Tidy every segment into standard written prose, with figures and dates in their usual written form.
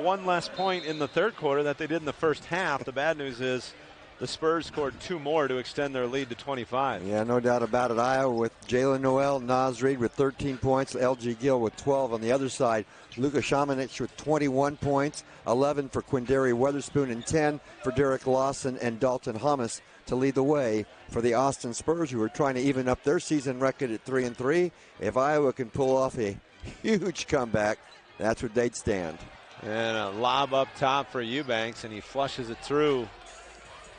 one less point in the third quarter that they did in the first half. The bad news is the Spurs scored 2 more to extend their lead to 25. Yeah, no doubt about it. Iowa with Jalen Noel, Naz Reid with 13 points, L.G. Gill with 12. On the other side, Luka Šamanić with 21 points, 11 for Quindary Weatherspoon, and 10 for Derek Lawson and Dalton Hummus to lead the way for the Austin Spurs, who are trying to even up their season record at 3-3. If Iowa can pull off a huge comeback, that's where they'd stand. And a lob up top for Eubanks, and he flushes it through.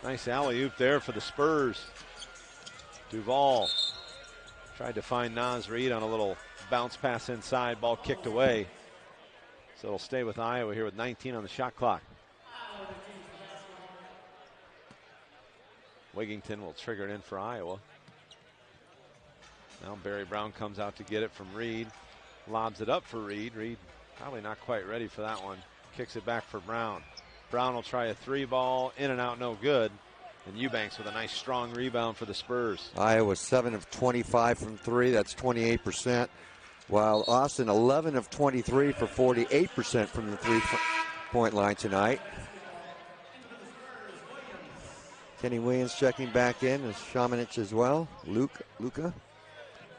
Nice alley-oop there for the Spurs. Duval tried to find Naz Reid on a little bounce pass inside. Ball kicked away. So it'll stay with Iowa here with 19 on the shot clock. Wigington will trigger it in for Iowa. Now Barry Brown comes out to get it from Reid. Lobs it up for Reid. Reid probably not quite ready for that one. Kicks it back for Brown. Brown will try a 3-ball, in and out, no good. And Eubanks with a nice strong rebound for the Spurs. Iowa 7 of 25 from 3, that's 28%. While Austin 11 of 23 for 48% from the 3-point line tonight. Kenny Williams checking back in, as Šamanić as well. Luka.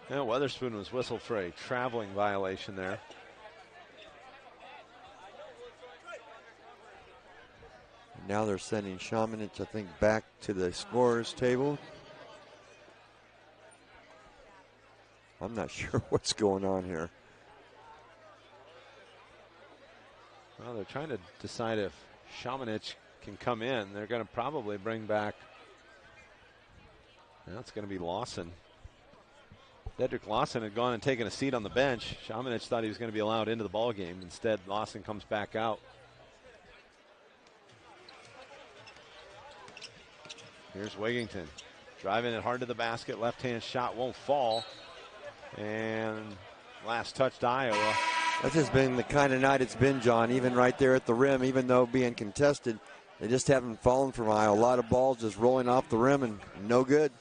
Yeah, Weatherspoon was whistled for a traveling violation there. Now they're sending Šamanić, I think, back to the scorer's table. I'm not sure what's going on here. Well, they're trying to decide if Šamanić can come in. They're going to probably bring back, now it's going to be Lawson. Dedrick Lawson had gone and taken a seat on the bench. Šamanić thought he was going to be allowed into the ball game. Instead, Lawson comes back out. Here's Wigington driving it hard to the basket. Left-hand shot won't fall. And last touch to Iowa. That's just been the kind of night it's been, John. Even right there at the rim, even though being contested, they just haven't fallen from Iowa. A lot of balls just rolling off the rim and no good.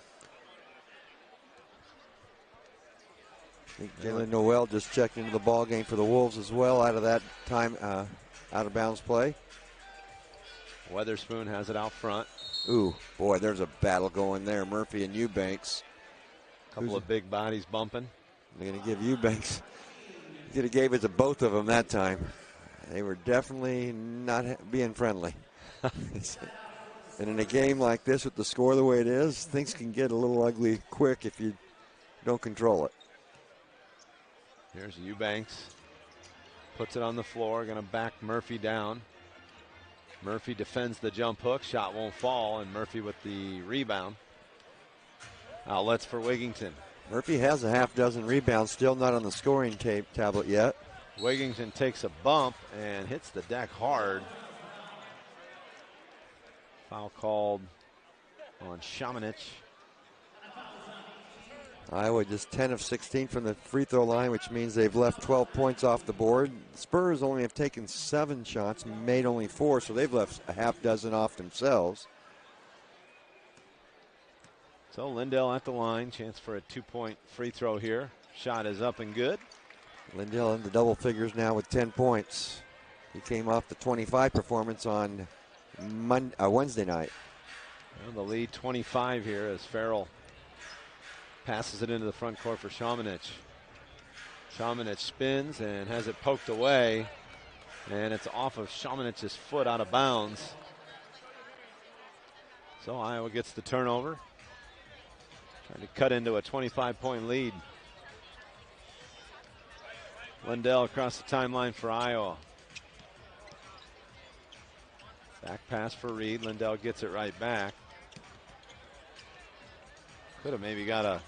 I think Jalen Noel just checked into the ball game for the Wolves as well out of that time, out of bounds play. Weatherspoon has it out front. Ooh, boy, there's a battle going there. Murphy and Eubanks. Couple of big bodies bumping. They're going to give Eubanks. Could have gave it to both of them that time. They were definitely not being friendly. And in a game like this with the score the way it is, things can get a little ugly quick if you don't control it. Here's Eubanks. Puts it on the floor. Going to back Murphy down. Murphy defends the jump hook. Shot won't fall, and Murphy with the rebound. Outlets for Wigington. Murphy has a half dozen rebounds, still not on the scoring tablet yet. Wigington takes a bump and hits the deck hard. Foul called on Šamanić. Iowa just 10 of 16 from the free throw line, which means they've left 12 points off the board. The Spurs only have taken 7 shots, made only 4, so they've left a half dozen off themselves. So Lindell at the line, chance for a 2-point free throw here. Shot is up and good. Lindell in the double figures now with 10 points. He came off the 25 performance on Wednesday night. Well, the lead 25 here as Farrell passes it into the front court for Šamanić. Šamanić spins and has it poked away, and it's off of Šamanić's foot out of bounds. So Iowa gets the turnover. Trying to cut into a 25-point lead. Lindell across the timeline for Iowa. Back pass for Reid. Lindell gets it right back. Could have maybe got a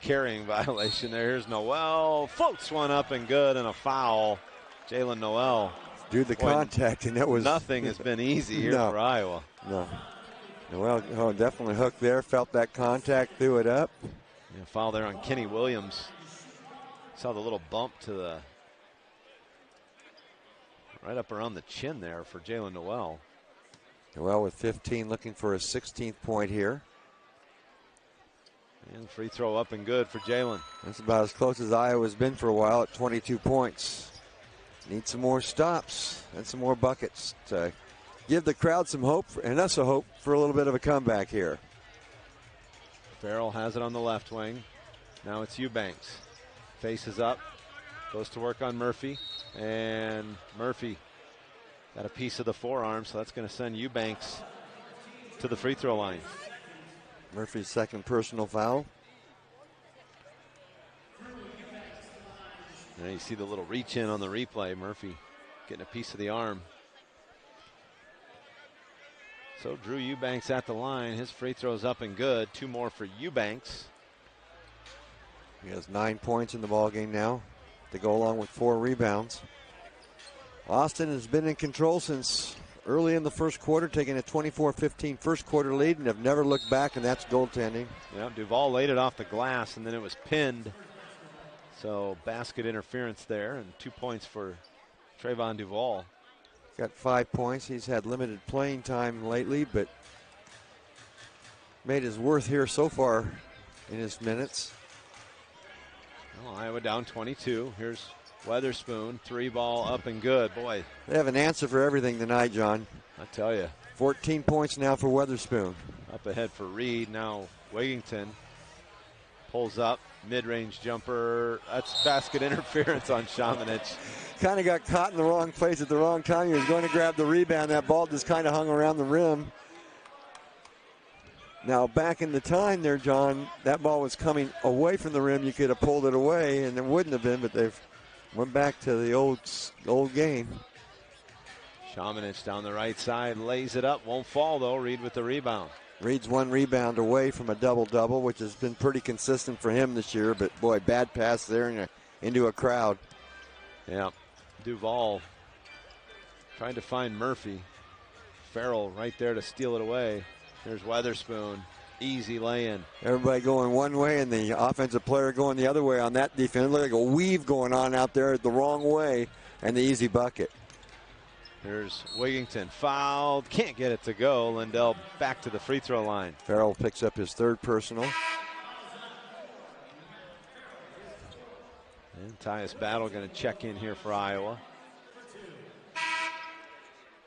carrying violation there. Here's Noel. Floats one up and good, and a foul. Jalen Noel. Do the contact, and that was... Nothing has been easy here for Iowa. No. Noel definitely hooked there. Felt that contact, threw it up. Yeah, foul there on Kenny Williams. Saw the little bump to the... right up around the chin there for Jalen Noel. Noel with 15, looking for a 16th point here. And free throw up and good for Jalen. That's about as close as Iowa's been for a while at 22 points. Need some more stops and some more buckets to give the crowd some hope and us a hope for a little bit of a comeback here. Farrell has it on the left wing. Now it's Eubanks. Faces up. Goes to work on Murphy. And Murphy got a piece of the forearm, so that's going to send Eubanks to the free throw line. Murphy's second personal foul. Now you see the little reach in on the replay. Murphy getting a piece of the arm. So Drew Eubanks at the line. His free throw's up and good. 2 more for Eubanks. He has 9 points in the ballgame now to go along with 4 rebounds. Austin has been in control since early in the first quarter, taking a 24-15 first quarter lead and have never looked back, and that's goaltending. Yeah, Duvall laid it off the glass, and then it was pinned. So basket interference there, and 2 points for Trayvon Duvall. Got 5 points. He's had limited playing time lately, but made his worth here so far in his minutes. Well, Iowa down 22. Here's Weatherspoon. 3 ball up and good. Boy. They have an answer for everything tonight, John. I tell you. 14 points now for Weatherspoon. Up ahead for Reed. Now Wigington pulls up. Mid-range jumper. That's basket interference on Shamanich. Kind of got caught in the wrong place at the wrong time. He was going to grab the rebound. That ball just kind of hung around the rim. Now, back in the time there, John, that ball was coming away from the rim. You could have pulled it away, and it wouldn't have been, but they've went back to the old game. Shamanich down the right side, lays it up. Won't fall, though. Reed with the rebound. Reed's 1 rebound away from a double-double, which has been pretty consistent for him this year. But, boy, bad pass there into a crowd. Yeah. Duvall trying to find Murphy. Farrell right there to steal it away. There's Weatherspoon. Easy lay-in. Everybody going one way and the offensive player going the other way on that defense. It looked like a weave going on out there the wrong way, and the easy bucket. Here's Wigington, fouled, can't get it to go. Lindell back to the free throw line. Farrell picks up his 3rd personal. And Tyus Battle going to check in here for Iowa.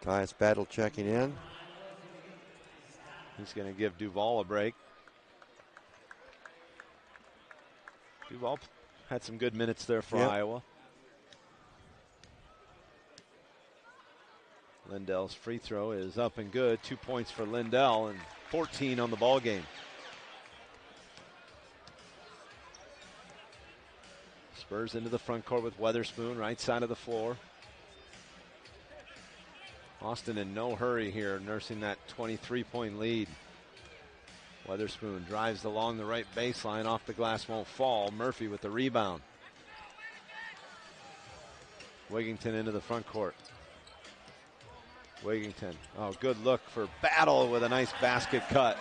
Tyus Battle checking in. He's going to give Duvall a break. Duvall had some good minutes there for Iowa. Lindell's free throw is up and good. 2 points for Lindell and 14 on the ball game. Spurs into the front court with Weatherspoon, right side of the floor. Austin in no hurry here, nursing that 23-point lead. Weatherspoon drives along the right baseline, off the glass, won't fall. Murphy with the rebound. Wigington into the front court. Wigington, oh, good look for Battle with a nice basket cut.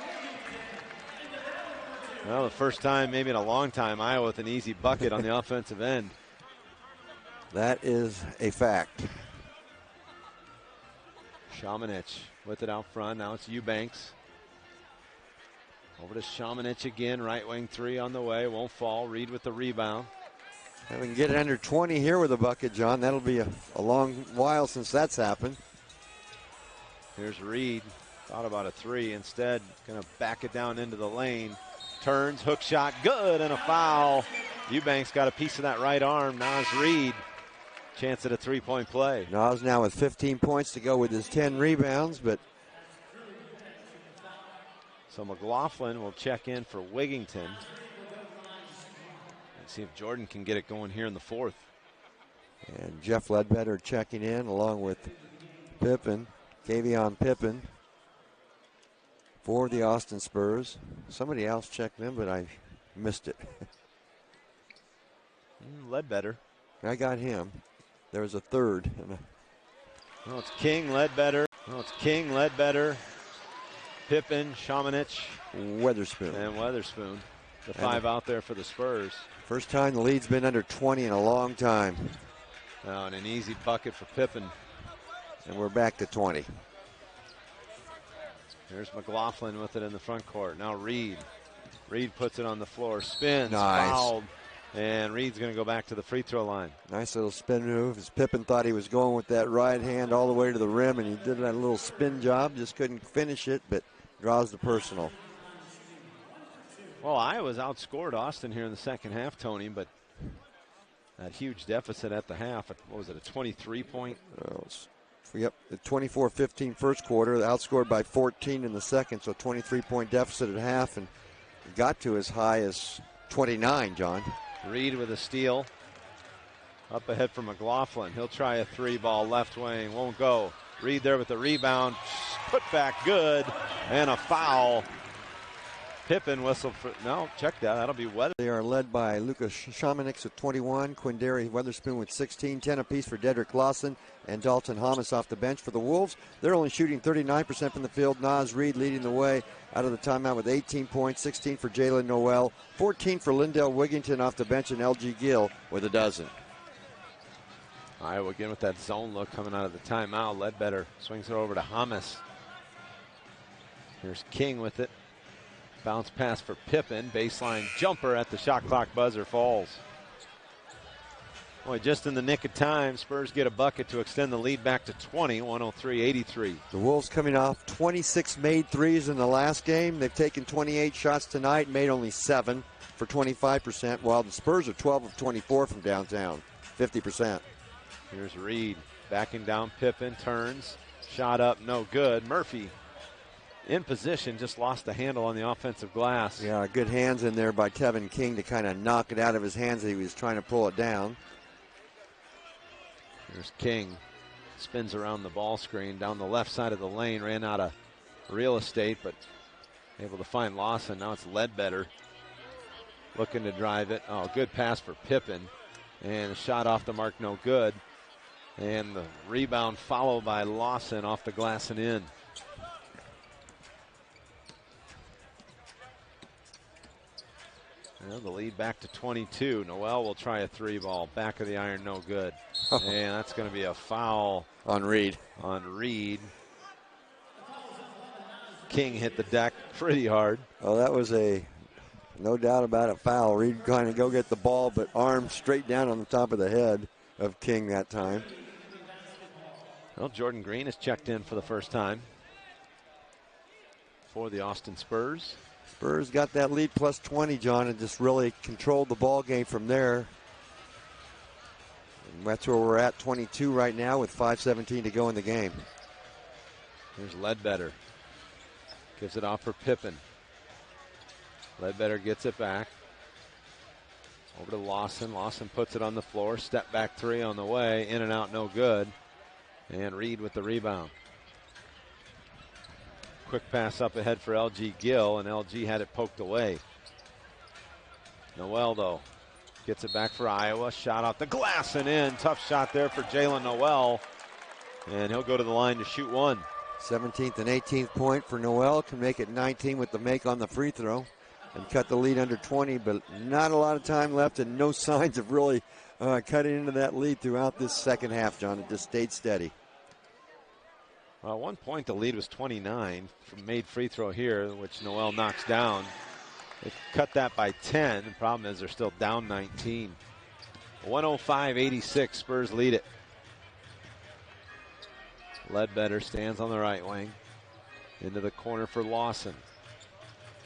Well, the first time maybe in a long time, Iowa with an easy bucket on the offensive end. That is a fact. Shamanich with it out front. Now it's Eubanks. Over to Shamanich again. Right wing 3 on the way. Won't fall. Reed with the rebound. If we can get it under 20 here with a bucket, John, that'll be a long while since that's happened. Here's Reed. Thought about a 3. Instead, going to back it down into the lane. Turns, hook shot, good, and a foul. Eubanks got a piece of that right arm. Naz Reed, chance at a 3-point play. Naz now with 15 points to go with his 10 rebounds, but so McLaughlin will check in for Wigington. And see if Jordan can get it going here in the 4th. And Jeff Ledbetter checking in along with Pippen, Kavion Pippen, for the Austin Spurs. Somebody else checked in, but I missed it. Ledbetter. I got him. There was a 3rd. Well, it's King, Ledbetter. Pippen, Shamanich. Weatherspoon. And Weatherspoon. The 5 out there for the Spurs. First time the lead's been under 20 in a long time. Oh, and an easy bucket for Pippen. And we're back to 20. There's McLaughlin with it in the front court. Now Reed. Reed puts it on the floor. Spins. Nice. Fouled. And Reed's going to go back to the free throw line. Nice little spin move. As Pippen thought he was going with that right hand all the way to the rim, and he did that little spin job. Just couldn't finish it, but draws the personal. Well, Iowa's outscored Austin here in the second half, Tony, but that huge deficit at the half. What was it, a 23-point? Yep, the 24-15 first quarter, outscored by 14 in the second, so 23-point deficit at half, and got to as high as 29, John. Reed with a steal. Up ahead for McLaughlin. He'll try a three ball left wing. Won't go. Reed there with the rebound. Put back good. And a foul. Pippen whistled for. No, check that. That'll be wet. They are led by Luka Shamanix with 21. Quindary Weatherspoon with 16. 10 apiece for Dedrick Lawson and Dalton Hamas off the bench for the Wolves. They're only shooting 39% from the field. Naz Reid leading the way out of the timeout with 18 points. 16 for Jalen Noel. 14 for Lindell Wigington off the bench, and LG Gill with a dozen. Iowa again with that zone look coming out of the timeout. Ledbetter swings it over to Hamas. Here's King with it. Bounce pass for Pippen. Baseline jumper at the shot clock buzzer falls. Boy, just in the nick of time, Spurs get a bucket to extend the lead back to 20, 103-83. The Wolves coming off 26 made threes in the last game. They've taken 28 shots tonight, made only 7 for 25%, while the Spurs are 12 of 24 from downtown, 50%. Here's Reed backing down Pippen, turns, shot up, no good. Murphy in position, just lost the handle on the offensive glass. Yeah, good hands in there by Tevin King to kind of knock it out of his hands. He was trying to pull it down. There's King, spins around the ball screen down the left side of the lane, ran out of real estate, but able to find Lawson. Now it's Ledbetter looking to drive it. Oh, good pass for Pippen, and a shot off the mark, no good. And the rebound followed by Lawson off the glass and in. Well, the lead back to 22. Noel will try a three ball. Back of the iron, no good. And that's going to be a foul on Reed. King hit the deck pretty hard. Oh, that was no doubt about it, foul. Reed kind of go get the ball, but arm straight down on the top of the head of King that time. Well, Jordan Green has checked in for the first time for the Austin Spurs. Spurs got that lead plus 20, John, and just really controlled the ball game from there. And that's where we're at, 22 right now with 5:17 to go in the game. Here's Ledbetter. Gives it off for Pippen. Ledbetter gets it back. Over to Lawson. Lawson puts it on the floor. Step back three on the way. In and out, no good. And Reed with the rebound. Quick pass up ahead for LG Gill, and LG had it poked away. Noel, though, gets it back for Iowa. Shot off the glass and in. Tough shot there for Jalen Noel. And he'll go to the line to shoot one. 17th and 18th point for Noel. Can make it 19 with the make on the free throw and cut the lead under 20, but not a lot of time left and no signs of really cutting into that lead throughout this second half, John. It just stayed steady. Well, at one point the lead was 29 from made free throw here, which Noel knocks down. They cut that by 10. The problem is they're still down 19. 105-86, Spurs lead it. Ledbetter stands on the right wing. Into the corner for Lawson.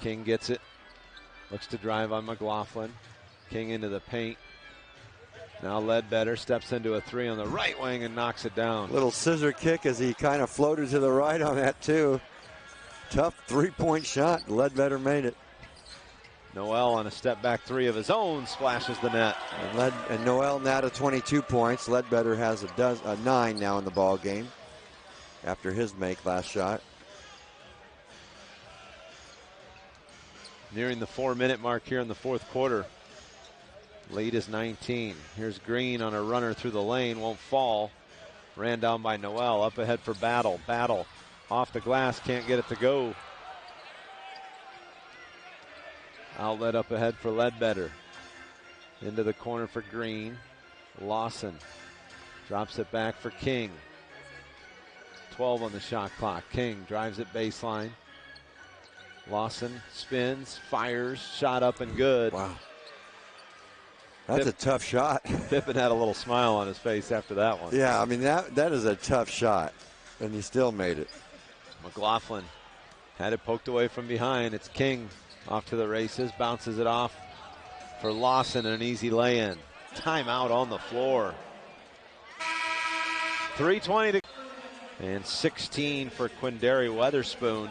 King gets it. Looks to drive on McLaughlin. King into the paint. Now Ledbetter steps into a three on the right wing and knocks it down. Little scissor kick as he kind of floated to the right on that too. Tough three-point shot. Ledbetter made it. Noel on a step back three of his own splashes the net. And Noel now to 22 points. Ledbetter has a 9 now in the ball game after his make last shot. Nearing the 4-minute mark here in the fourth quarter. Lead is 19. Here's Green on a runner through the lane. Won't fall. Ran down by Noel. Up ahead for Battle. Battle off the glass. Can't get it to go. Outlet up ahead for Ledbetter. Into the corner for Green. Lawson drops it back for King. 12 on the shot clock. King drives it baseline. Lawson spins, fires, shot up and good. Wow. That's a tough shot. Pippen had a little smile on his face after that one. Yeah, I mean, that is a tough shot, and he still made it. McLaughlin had it poked away from behind. It's King off to the races, bounces it off for Lawson, an easy lay-in. Timeout on the floor. 3:20 to and 16 for Quindary Weatherspoon.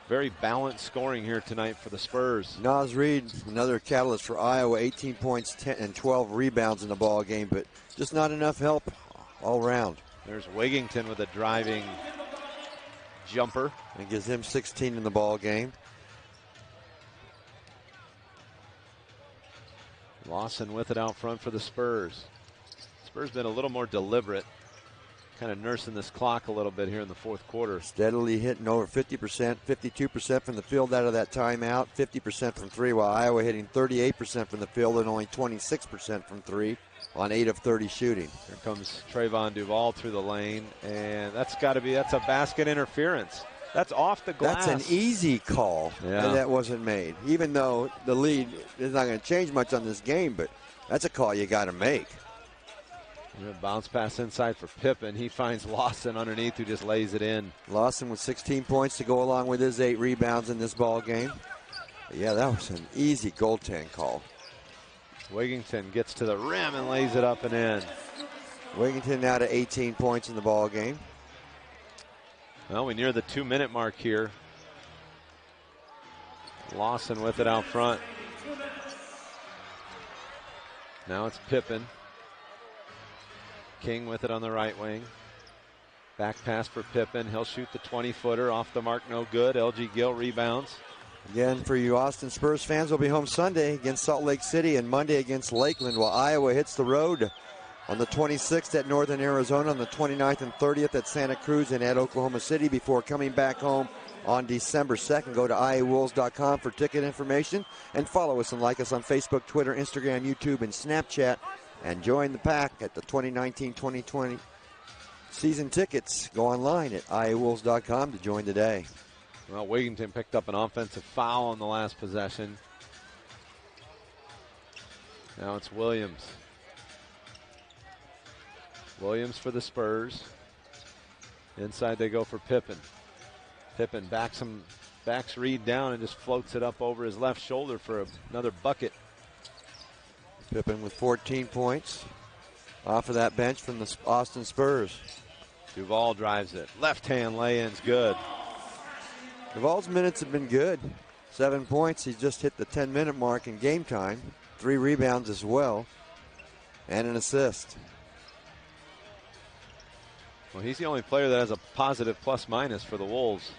Very balanced scoring here tonight for the Spurs. Naz Reid, another catalyst for Iowa, 18 points, 10 and 12 rebounds in the ball game, but just not enough help all around. There's Wigington with a driving jumper. And gives him 16 in the ball game. Lawson with it out front for the Spurs. Spurs been a little more deliberate, kind of nursing this clock a little bit here in the fourth quarter. Steadily hitting over 50%, 52% from the field out of that timeout, 50% from three, while Iowa hitting 38% from the field and only 26% from three on 8 of 30 shooting. Here comes Trayvon Duval through the lane, and that's a basket interference. That's off the glass. That's an easy call, and that wasn't made. Even though the lead is not going to change much on this game, but that's a call you got to make. Bounce pass inside for Pippen. He finds Lawson underneath, who just lays it in. Lawson with 16 points to go along with his 8 rebounds in this ball game. But yeah, that was an easy goaltend call. Wigington gets to the rim and lays it up and in. Wigington now to 18 points in the ball game. Well, we near the 2-minute mark here. Lawson with it out front. Now it's Pippen. King with it on the right wing. Back pass for Pippen. He'll shoot the 20-footer off the mark, no good. LG Gill rebounds. Again, for you Austin Spurs fans, will be home Sunday against Salt Lake City and Monday against Lakeland, while Iowa hits the road on the 26th at Northern Arizona, on the 29th and 30th at Santa Cruz and at Oklahoma City before coming back home on December 2nd. Go to iawolves.com for ticket information and follow us and like us on Facebook, Twitter, Instagram, YouTube, and Snapchat. And join the pack at the 2019-2020 season tickets. Go online at iawolves.com to join today. Well, Wigington picked up an offensive foul on the last possession. Now it's Williams. Williams for the Spurs. Inside they go for Pippen. Pippen backs Reed down and just floats it up over his left shoulder for another bucket. Pippen with 14 points off of that bench from the Austin Spurs. Duval drives it. Left hand lay-in's good. Duval's minutes have been good. 7 points. He's just hit the 10-minute mark in game time. 3 rebounds as well. And an assist. Well, he's the only player that has a positive plus-minus for the Wolves.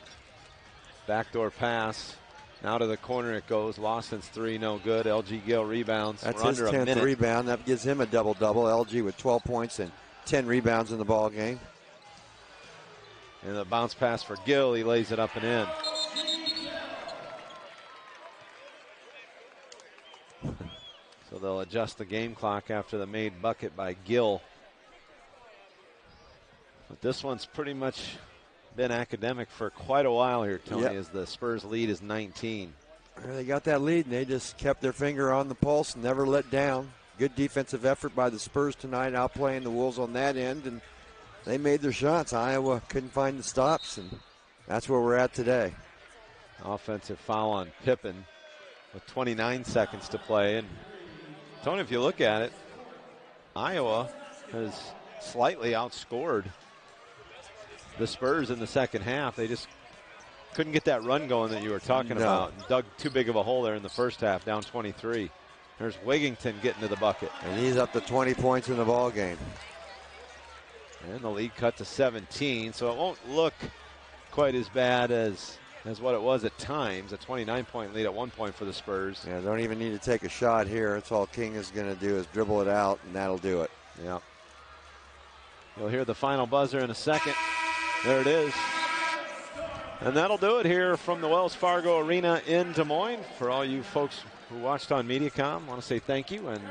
Backdoor pass. Now to the corner it goes. Lawson's 3, no good. LG Gill rebounds. That's We're his under 10th a minute. rebound. That gives him a double-double. LG with 12 points and 10 rebounds in the ball game. And the bounce pass for Gill. He lays it up and in. So they'll adjust the game clock after the made bucket by Gill. But this one's pretty much been academic for quite a while here, Tony, as the Spurs lead is 19. They got that lead, and they just kept their finger on the pulse and never let down. Good defensive effort by the Spurs tonight, outplaying the Wolves on that end, and they made their shots. Iowa couldn't find the stops, and that's where we're at today. Offensive foul on Pippen with 29 seconds to play. And, Tony, if you look at it, Iowa has slightly outscored the Spurs in the second half. They just couldn't get that run going that you were talking about. Dug too big of a hole there in the first half, down 23. There's Wigington getting to the bucket. And he's up to 20 points in the ball game. And the lead cut to 17, so it won't look quite as bad as what it was at times. A 29-point lead at one point for the Spurs. Yeah, don't even need to take a shot here. That's all King is going to do is dribble it out, and that'll do it. Yeah. You'll hear the final buzzer in a second. There it is. And that'll do it here from the Wells Fargo Arena in Des Moines. For all you folks who watched on MediaCom, I want to say thank you. And